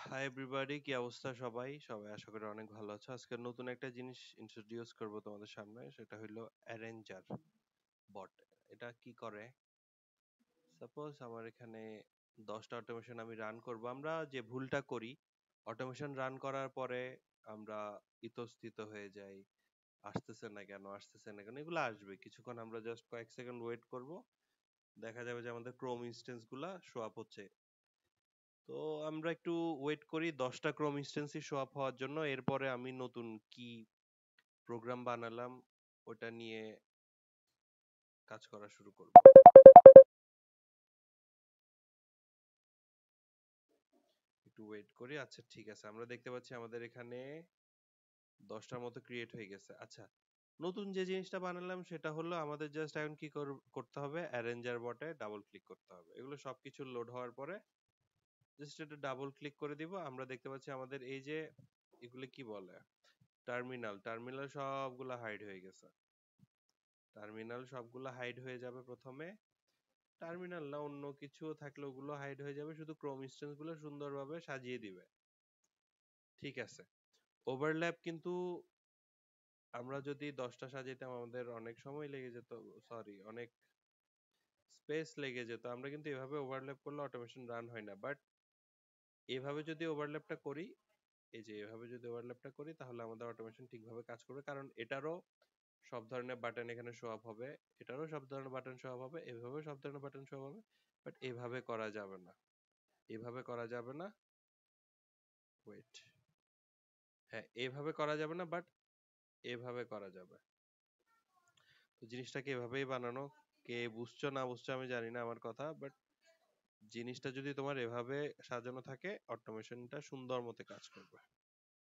Hi everybody, কি অবস্থা? সবাই সবাই আশা করি অনেক ভালো আছো। আজকে নতুন একটা জিনিস ইন্ট্রোডিউস করব তোমাদের সামনে, সেটা হলো অ্যারেঞ্জার বট। এটা কি করে? সাপোজ আমার এখানে 10টা অটোমেশন আমি রান করব। আমরা যে ভুলটা করি, অটোমেশন রান করার পরে আমরা ইতস্তত হয়ে যাই, আসতেছে না কেন, এগুলো আসবে কিছুক্ষণ। আমরা জাস্ট কয়েক সেকেন্ড ওয়েট করব, দেখা যাবে যে আমাদের ক্রোম ইনস্টেন্স গুলা শো আপ হচ্ছে। তো আমরা একটু ওয়েট করি 10টা ক্রোম ইনস্ট্যান্সই শো আপ হওয়ার জন্য। এরপরে আমি নতুন কি প্রোগ্রাম বানালাম ওটা নিয়ে কাজ করা শুরু করব। একটু ওয়েট করি। আচ্ছা ঠিক আছে, আমরা দেখতে পাচ্ছি আমাদের এখানে 10টার মতো ক্রিয়েট হয়ে গেছে। আচ্ছা, নতুন যে জিনিসটা বানালাম সেটা হলো আমাদের জাস্ট এখন কি করতে হবে, অ্যারেঞ্জার বটে ডাবল ক্লিক করতে হবে। এগুলো সবকিছু লোড হওয়ার পরে জাস্ট এটা ডাবল ক্লিক করে দিব। আমরা দেখতে পাচ্ছি আমাদের এই যে এগুলো কি বলে, টার্মিনাল টার্মিনাল সবগুলা হাইড হয়ে গেছে। টার্মিনাল সবগুলো হাইড হয়ে যাবে প্রথমে। টার্মিনাল না, অন্য কিছু থাকলে ওগুলো হাইড হয়ে যাবে, শুধু ক্রোম ইনস্ট্যান্স গুলো সুন্দরভাবে সাজিয়ে দিবে। ঠিক আছে। ওভারল্যাপ কিন্তু আমরা যদি 10টা সাজাইতাম আমাদের অনেক সময় লেগে যেত, সরি অনেক স্পেস লেগে যেত। আমরা কিন্তু এভাবে ওভারল্যাপ করলে অটোমেশন রান হয় না, বাট এভাবে যদি ওভারল্যাপটা করি, এই যে এভাবে যদি ওভারল্যাপটা করি তাহলে আমাদের অটোমেশন ঠিকভাবে কাজ করবে। কারণ এটারও সব ধরনের বাটন এখানে শো আপ হবে, এটারও সব ধরনের বাটন শো আপ হবে, এভাবে সব ধরনের বাটন শো আপ হবে। বাট এভাবে করা যাবে না, এভাবে করা যাবে না। ওয়েট, হ্যাঁ এভাবে করা যাবে না, বাট এভাবে করা যাবে। তো জিনিসটাকে এভাবেই বানানো। কে বুঝছো না বুঝছো আমি জানি না আমার কথা, বাট জিনিসটা যদি তোমার এভাবে সাজানো থাকে অটোমেশনটা সুন্দর মতো কাজ করবে।